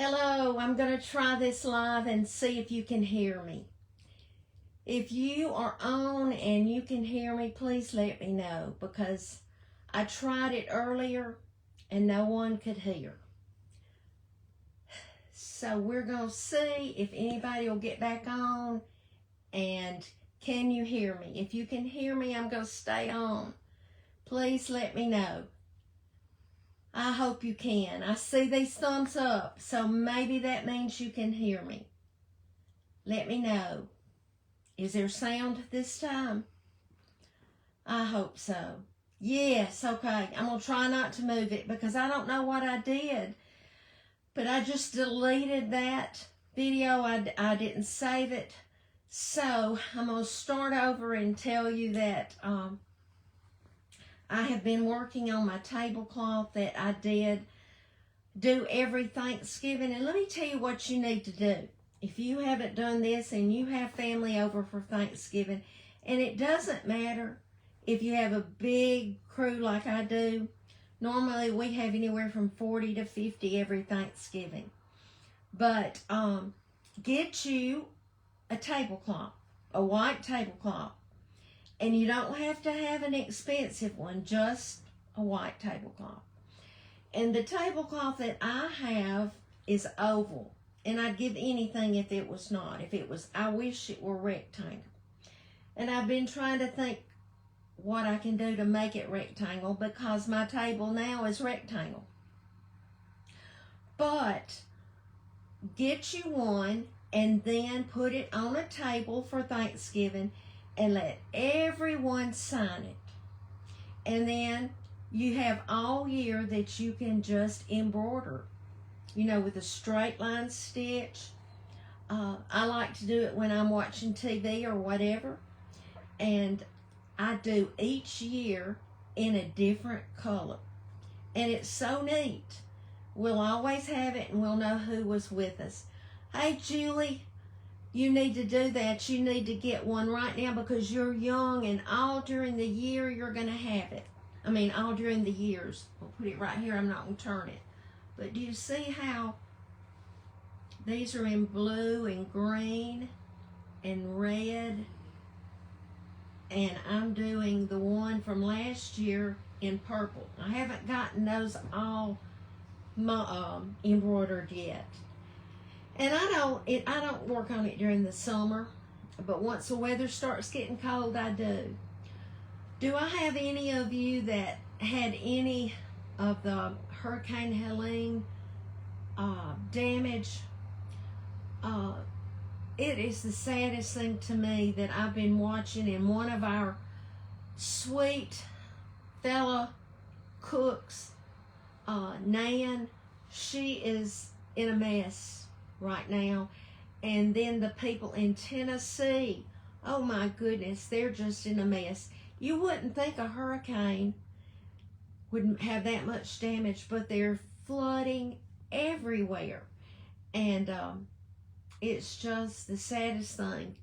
Hello, I'm going to try this live and see if you can hear me. If you are on and you can hear me, please let me know, because I tried it earlier and no one could hear. So we're going to see if anybody will get back on, and can you hear me? If you can hear me, I'm going to stay on. Please let me know. I hope you can. I see these thumbs up, so maybe that means you can hear me. Let me know. Is there sound this time? I hope so. Yes, okay. I'm going to try not to move it because I don't know what I did. But I just deleted that video. I didn't save it. So I'm going to start over and tell you that I have been working on my tablecloth that I do every Thanksgiving. And let me tell you what you need to do. If you haven't done this and you have family over for Thanksgiving, and it doesn't matter if you have a big crew like I do. Normally we have anywhere from 40 to 50 every Thanksgiving. But get you a tablecloth, a white tablecloth. And you don't have to have an expensive one, just a white tablecloth. And the tablecloth that I have is oval. And I'd give anything if it was not. If it was, I wish it were rectangle. And I've been trying to think what I can do to make it rectangle, because my table now is rectangle. But get you one and then put it on a table for Thanksgiving and let everyone sign it. And then you have all year that you can just embroider, you know, with a straight line stitch. I like to do it when I'm watching TV or whatever. And I do each year in a different color. And it's so neat. We'll always have it and we'll know who was with us. Hey, Julie, you need to do that. You need to get one right now because you're young, and all during the year you're going to have it. I mean, all during the years. We'll put it right here. I'm not going to turn it. But do you see how these are in blue and green and red? And I'm doing the one from last year in purple. I haven't gotten those all embroidered yet. And I don't work on it during the summer, but once the weather starts getting cold, I do. Do I have any of you that had any of the Hurricane Helene damage? It is the saddest thing to me that I've been watching, and one of our sweet fella cooks, Nan, she is in a mess right now. And then the people in Tennessee, oh my goodness, they're just in a mess. You wouldn't think a hurricane wouldn't have that much damage, but they're flooding everywhere. And it's just the saddest thing.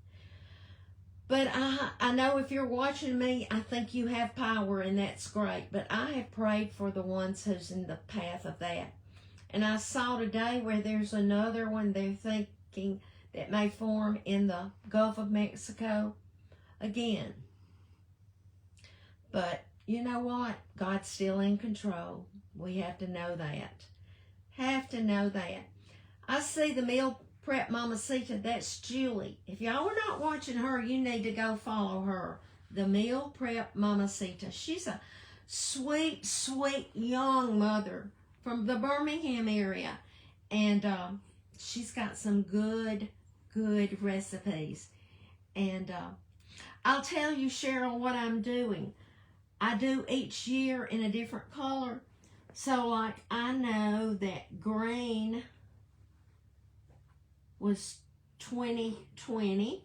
But I know if you're watching me, I think you have power, and that's great. But I have prayed for the ones who's in the path of that. And I saw today where there's another one they're thinking that may form in the Gulf of Mexico again. But you know what? God's still in control. We have to know that. Have to know that. I see the meal prep Mamacita. That's Julie. If y'all are not watching her, you need to go follow her. The meal prep Mamacita. She's a sweet, sweet young mother from the Birmingham area. And she's got some good recipes. And I'll tell you, Cheryl, what I'm doing. I do each year in a different color. So, like, I know that green was 2020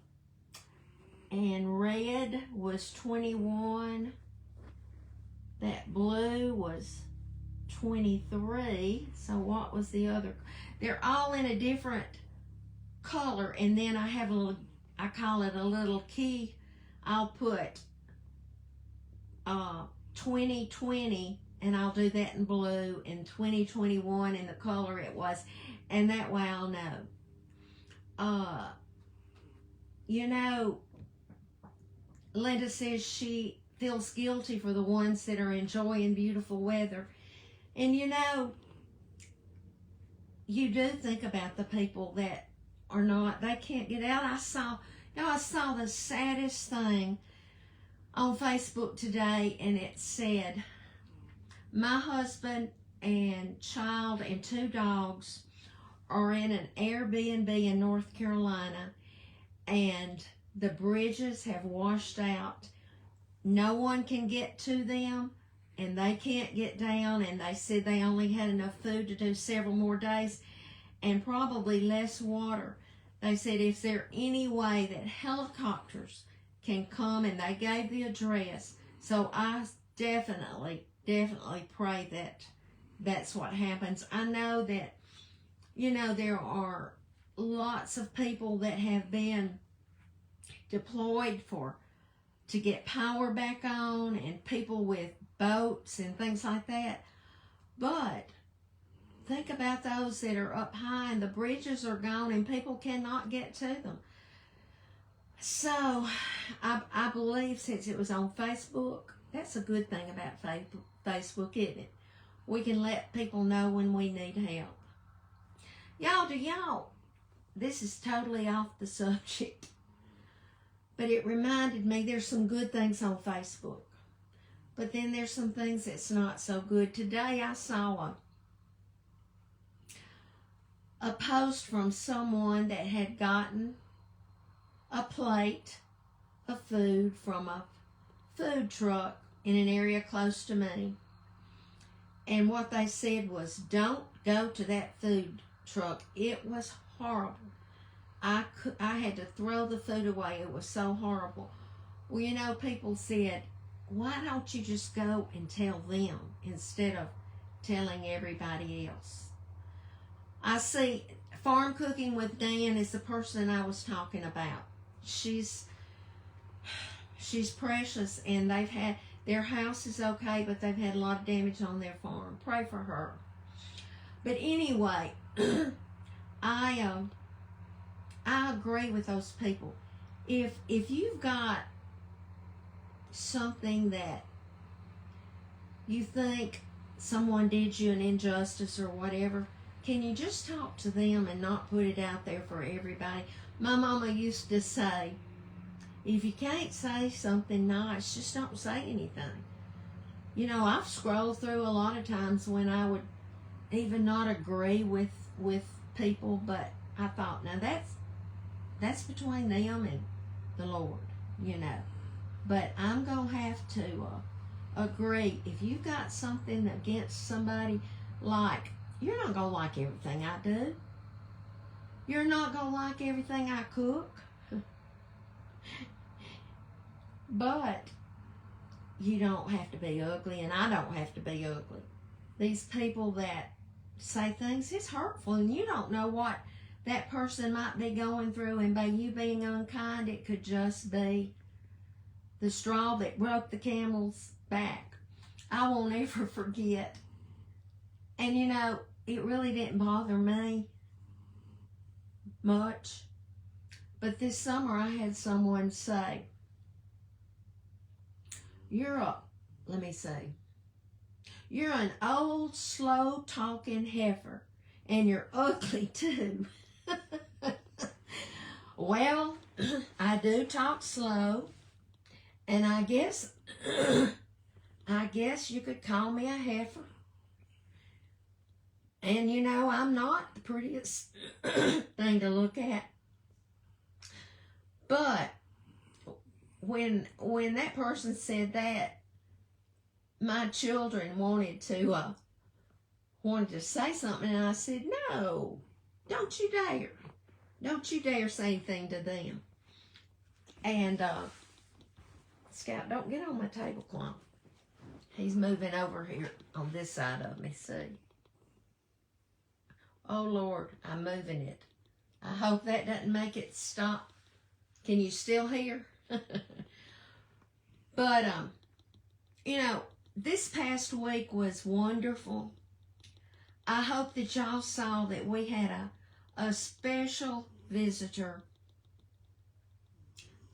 and red was 21. That blue was 23. So what was the other? They're all in a different color. And then I have a little, I call it a little key. I'll put 2020 and I'll do that in blue, in 2021 in the color it was, and that way I'll know. You know, Linda says she feels guilty for the ones that are enjoying beautiful weather. And you know, you do think about the people that are not, they can't get out. I saw the saddest thing on Facebook today, and it said, my husband and child and 2 dogs are in an Airbnb in North Carolina, and the bridges have washed out. No one can get to them, and they can't get down, and they said they only had enough food to do several more days and probably less water. They said, is there any way that helicopters can come? And they gave the address. So I definitely pray that that's what happens. I know that, you know, there are lots of people that have been deployed to get power back on, and people with boats and things like that. But think about those that are up high and the bridges are gone and people cannot get to them. So I believe, since it was on Facebook, that's a good thing about Facebook, isn't it? We can let people know when we need help. Y'all, this is totally off the subject, but it reminded me there's some good things on Facebook, but then there's some things that's not so good. Today I saw a post from someone that had gotten a plate of food from a food truck in an area close to me. And what they said was, don't go to that food truck. It was horrible. I had to throw the food away. It was so horrible. Well, you know, people said, why don't you just go and tell them instead of telling everybody else? I see Farm Cooking with Dan is the person I was talking about. She's precious, and they've had, their house is okay, but they've had a lot of damage on their farm. Pray for her. But anyway, I agree with those people. If you've got something that you think someone did you an injustice or whatever, can you just talk to them and not put it out there for everybody? My mama used to say, if you can't say something nice, just don't say anything. You know, I've scrolled through a lot of times when I would even not agree with people, but I thought, now that's between them and the Lord, you know. But I'm going to have to agree. If you've got something against somebody, like, you're not going to like everything I do. You're not going to like everything I cook. But you don't have to be ugly, and I don't have to be ugly. These people that say things, it's hurtful, and you don't know what that person might be going through, and by you being unkind, it could just be the straw that broke the camel's back. I won't ever forget. And you know, it really didn't bother me much. But this summer I had someone say, you're an old, slow-talking heifer, and you're ugly too. Well, I do talk slow, and I guess you could call me a heifer. And you know, I'm not the prettiest thing to look at. But when that person said that, my children wanted to say something, and I said, no, don't you dare. Don't you dare say anything to them. And Scout, don't get on my tablecloth. He's moving over here on this side of me, see. Oh, Lord, I'm moving it. I hope that doesn't make it stop. Can you still hear? But, you know, this past week was wonderful. I hope that y'all saw that we had a special visitor.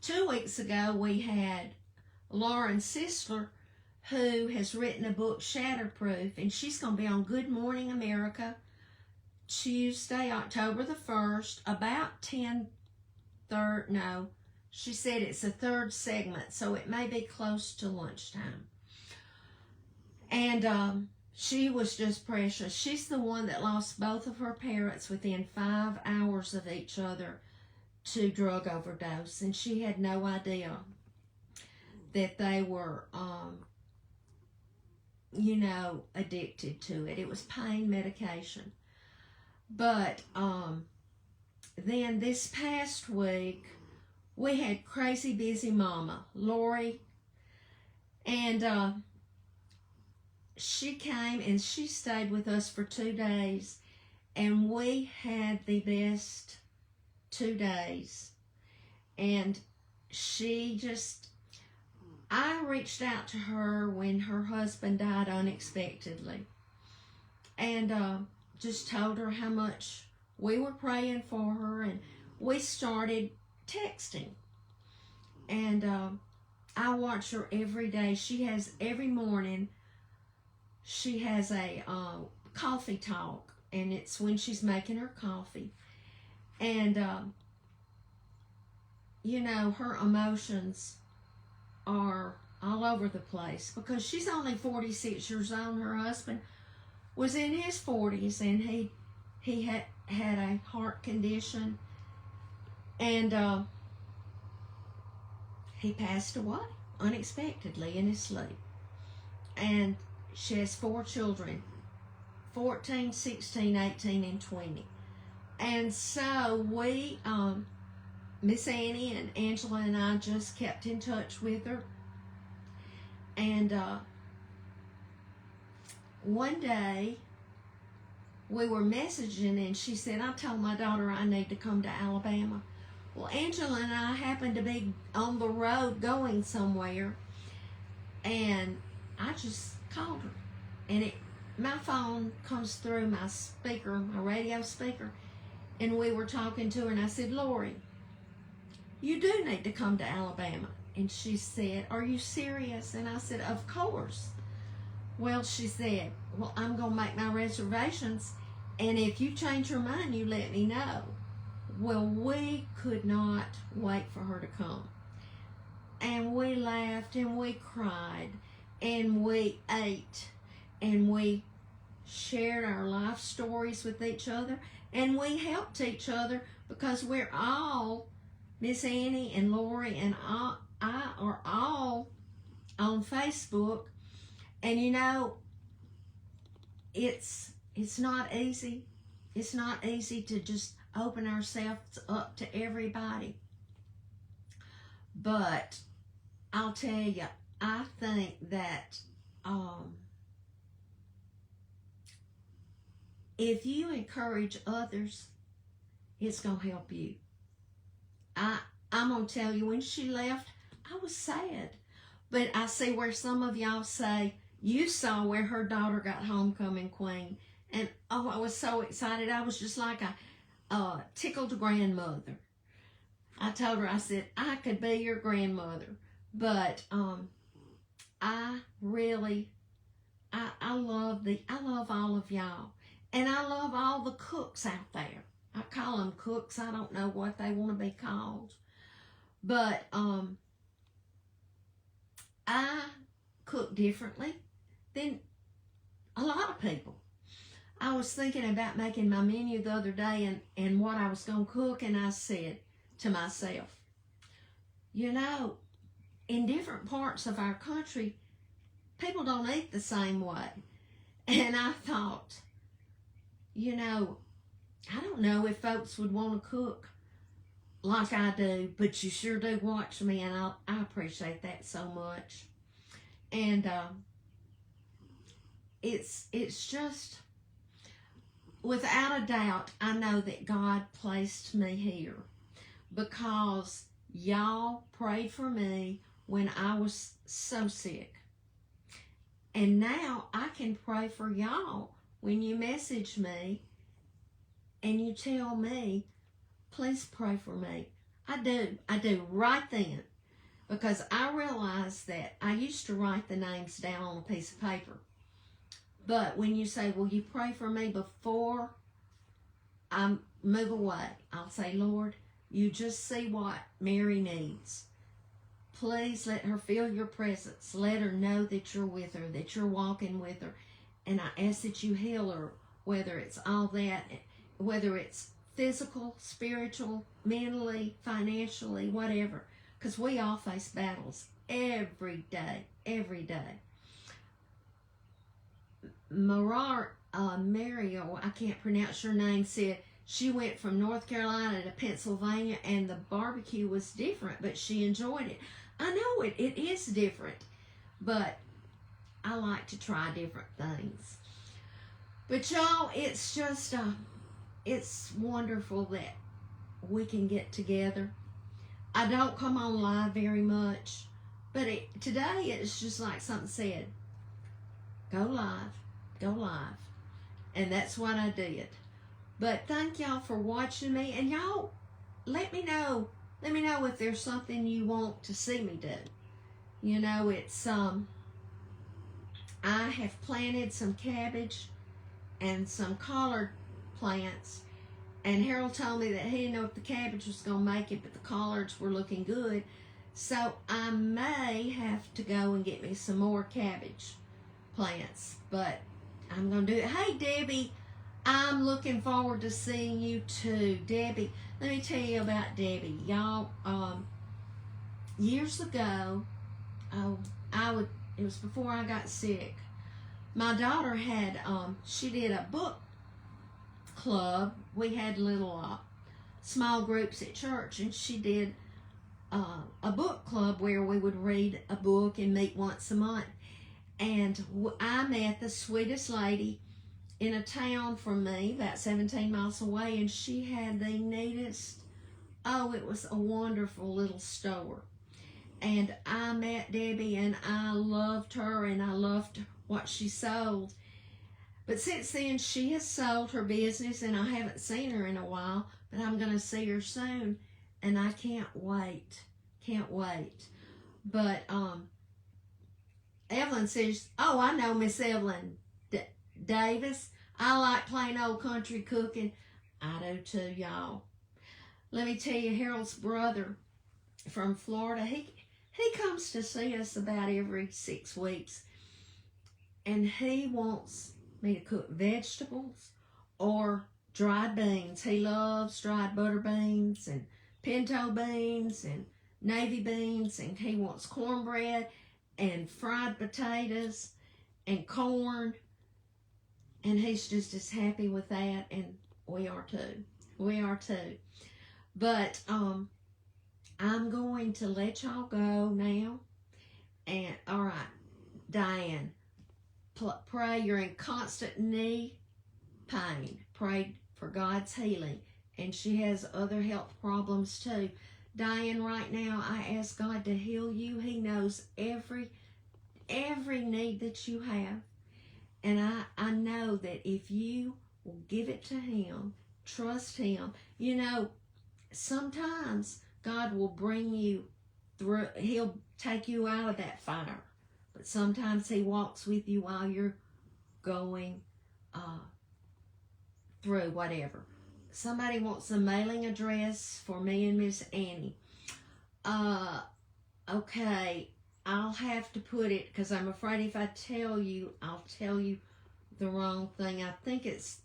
2 weeks ago, we had Lauren Sisler, who has written a book, Shatterproof, and she's going to be on Good Morning America Tuesday, October the 1st, about 10:30. No, she said it's the third segment, so it may be close to lunchtime. And she was just precious. She's the one that lost both of her parents within 5 hours of each other to drug overdose, and she had no idea that they were, addicted to it. It was pain medication. But then this past week, we had crazy busy mama, Lori, and she came and she stayed with us for 2 days, and we had the best 2 days. And I reached out to her when her husband died unexpectedly, and just told her how much we were praying for her, and we started texting. And I watch her every day. Every morning, she has a coffee talk, and it's when she's making her coffee. And, her emotions are all over the place because she's only 46 years old. Her husband was in his 40s, and he had a heart condition, and he passed away unexpectedly in his sleep. And she has 4 children, 14, 16, 18, and 20. And so we, Miss Annie and Angela and I just kept in touch with her. And one day we were messaging, and she said, I told my daughter I need to come to Alabama. Well, Angela and I happened to be on the road going somewhere, and I just called her. And my phone comes through my speaker, my radio speaker, and we were talking to her, and I said, Lori, you do need to come to Alabama. And she said, are you serious? And I said, of course. Well, she said, well, I'm going to make my reservations, and if you change your mind, you let me know. Well, we could not wait for her to come. And we laughed, and we cried, and we ate, and we shared our life stories with each other, and we helped each other because we're all, Miss Annie and Lori and I are all on Facebook. And it's not easy. It's not easy to just open ourselves up to everybody. But I'll tell you, I think that if you encourage others, it's going to help you. I'm going to tell you, when she left, I was sad. But I see where some of y'all say, you saw where her daughter got homecoming queen. And I was so excited. I was just like a tickled grandmother. I told her, I said, I could be your grandmother. But I love all of y'all. And I love all the cooks out there. I call them cooks. I don't know what they want to be called. But I cook differently than a lot of people. I was thinking about making my menu the other day and what I was going to cook, and I said to myself, in different parts of our country, people don't eat the same way. And I thought, I don't know if folks would want to cook like I do, but you sure do watch me, and I appreciate that so much. And it's just, without a doubt, I know that God placed me here because y'all prayed for me when I was so sick. And now I can pray for y'all when you message me and you tell me, please pray for me. I do right then, because I realize that I used to write the names down on a piece of paper. But when you say, will you pray for me before I move away, I'll say, Lord, you just see what Mary needs. Please let her feel your presence. Let her know that you're with her, that you're walking with her. And I ask that you heal her, whether it's all that, whether it's physical, spiritual, mentally, financially, whatever. Because we all face battles every day, every day. Mario, I can't pronounce your name, said she went from North Carolina to Pennsylvania and the barbecue was different, but she enjoyed it. I know it is different, but I like to try different things. But y'all, it's just, it's wonderful that we can get together. I don't come on live very much, but today it's just like something said, go live, go live. And that's what I did. But thank y'all for watching me, and y'all let me know if there's something you want to see me do. You know, it's I have planted some cabbage and some collard plants, and Harold told me that he didn't know if the cabbage was going to make it, but the collards were looking good. So I may have to go and get me some more cabbage plants, but I'm going to do it. Hey, Debbie, I'm looking forward to seeing you too. Debbie, let me tell you about Debbie. Y'all, years ago, it was before I got sick. My daughter had, she did a book club. We had little small groups at church, and she did a book club where we would read a book and meet once a month. And I met the sweetest lady in a town from me, about 17 miles away, and she had the neatest, it was a wonderful little store. And I met Debbie, and I loved her, and I loved what she sold. But since then, she has sold her business, and I haven't seen her in a while, but I'm going to see her soon, and I can't wait. Can't wait. But Evelyn says, oh, I know Miss Evelyn Davis. I like plain old country cooking. I do too, y'all. Let me tell you, Harold's brother from Florida, he comes to see us about every 6 weeks, and he wants me to cook vegetables or dried beans. He loves dried butter beans and pinto beans and navy beans, and he wants cornbread and fried potatoes and corn, and he's just as happy with that, and we are too. We are too. But I'm going to let y'all go now. And all right, Diane, pray. You're in constant knee pain. Pray for God's healing, and she has other health problems too. Diane, right now, I ask God to heal you. He knows every need that you have. And I know that if you will give it to Him, trust Him, you know, sometimes God will bring you through. He'll take you out of that fire. But sometimes He walks with you while you're going through whatever. Somebody wants a mailing address for me and Miss Annie. Okay, I'll have to put it, because I'm afraid if I tell you, I'll tell you the wrong thing. I think it's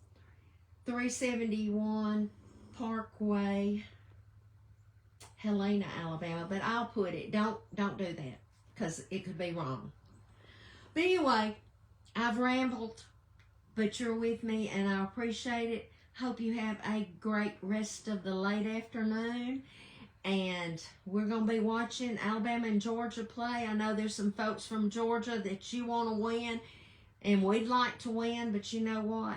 371 Parkway, Helene, Alabama, but I'll put it. Don't do that, because it could be wrong. But anyway, I've rambled, but you're with me, and I appreciate it. Hope you have a great rest of the late afternoon. And we're going to be watching Alabama and Georgia play. I know there's some folks from Georgia that you want to win, and we'd like to win, but you know what?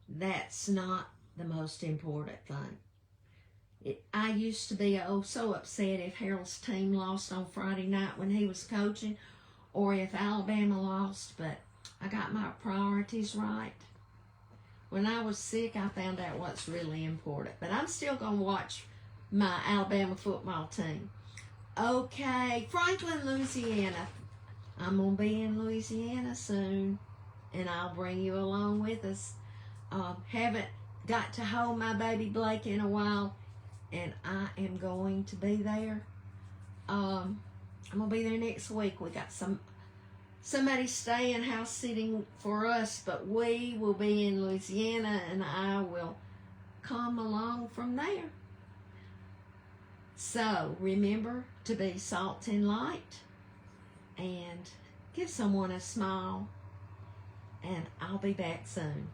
That's not the most important thing. I used to be so upset if Harold's team lost on Friday night when he was coaching. or if Alabama lost, but I got my priorities right. When I was sick, I found out what's really important. But I'm still going to watch my Alabama football team. Okay, Franklin, Louisiana. I'm going to be in Louisiana soon, and I'll bring you along with us. Haven't got to hold my baby Blake in a while, and I am going to be there. I'm going to be there next week. We got somebody staying house sitting for us, but we will be in Louisiana, and I will come along from there. So remember to be salt and light, and give someone a smile, and I'll be back soon.